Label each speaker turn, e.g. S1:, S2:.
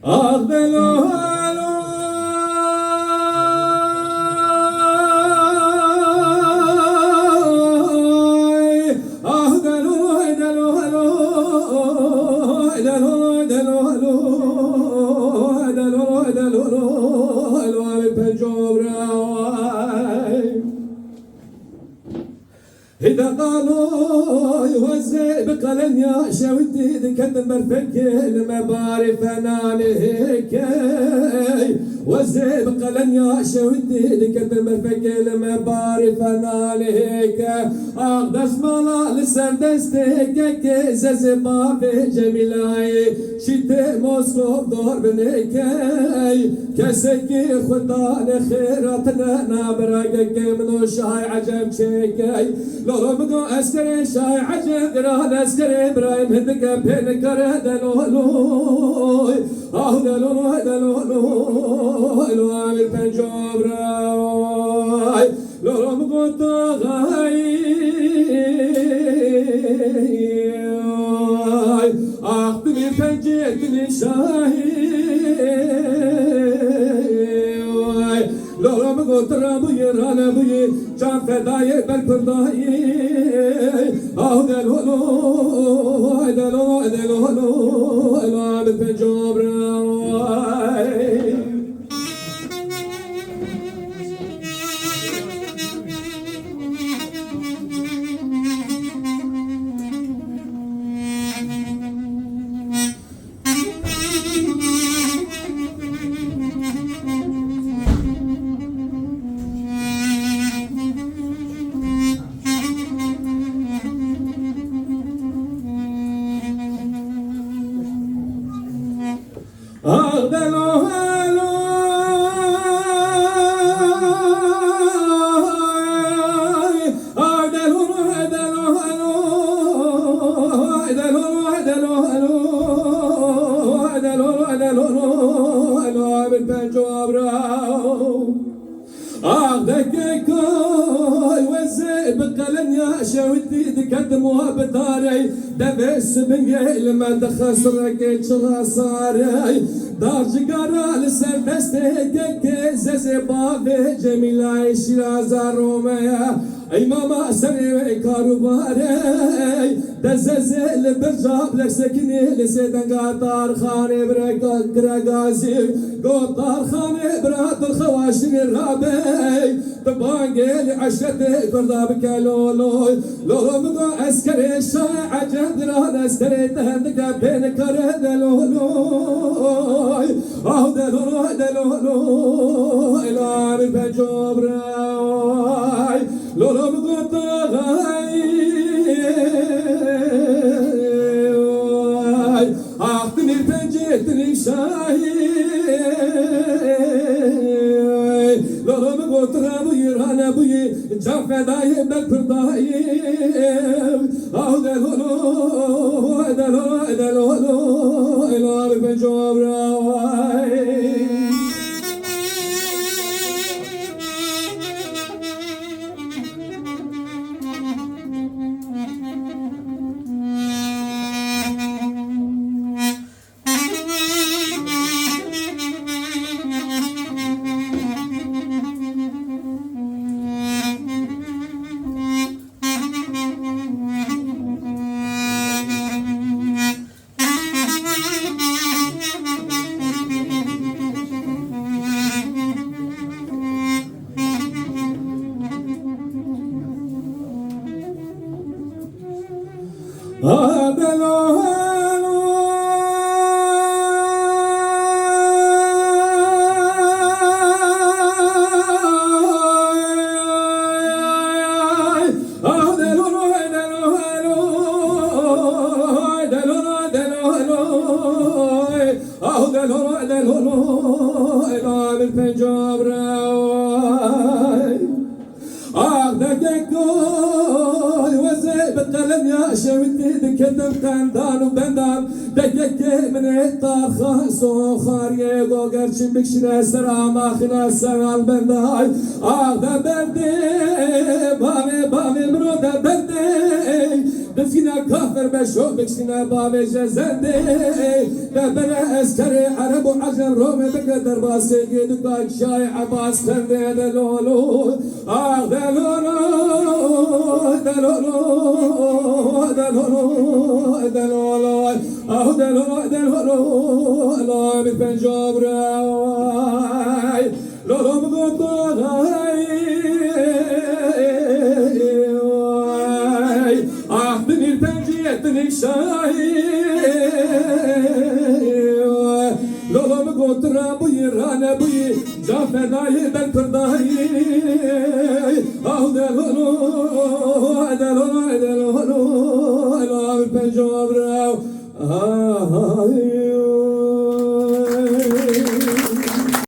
S1: Ah delo ah delo delo delo delo delo delo إذا قالوا يوزع بقلن يا شوتي ذكت مرفك المباري فنانك وزع بقلن يا شوتي ذكت مرفك المباري فنانك أقدس مالا لسردستك زز بابي جميلاي شيت موسكو دور بنك كسكي خدان خيراتنا نابرقك منو شاي عجب شيكي لو مدو اسكري شاي عجب دران اسكري ابراهيم هندك بين كره دلولو اه دلولو دلولو لو عامل بنجوب راي لو مدو تغاي اخذني فنجتني شاي لورم گوترا بوی رانه بوی جان فدای بر پردای آه دلولو دلولو دلولو الوان بنجوب راي بقلن يا شوتي تقدموا بطاري دبس من لما دخسرك صاري دار جقارا لسر دستك زي بابي جميلة شيراز روميا اي ماما سري كاروباري دززل برجاب لسكني لسيدن قطار خاني برقازي قطار خاني برات الخواشن الرابي طبانقي عشرتي كردابك لولوي لولو مدو اسكري شاي عجب دران اسكري تهدك بين كرد لولوي اه دلولو دلولو الى بنجوب راي لولو مدو تغاي اخذني فنجتني شاي لولو مقطرة بوي رانا بوي جان فداي بالبرداي اه دلولو دلولو دلولو الى بنجوب راي بقلن يا شوتي دكتم قندان وبندان دكك من الطرخ سوخار يغو قرشن بكشنا سرام اخنا سرال بنداي آغدا بندي بامي برو دا بندي Dizgine kafir beşo bekşine babe jezende Bebere eskeri Arabu acem Rome bekle derbası Gidük akşay Abbas kende delolu Ah delolu Delolu Delolu Delolu Ah delolu Delolu Allah bir pencabray Lolum gotay Ah denir penciyet denir Lolum gotra bu yirane bu Can fedayı ben kırdayı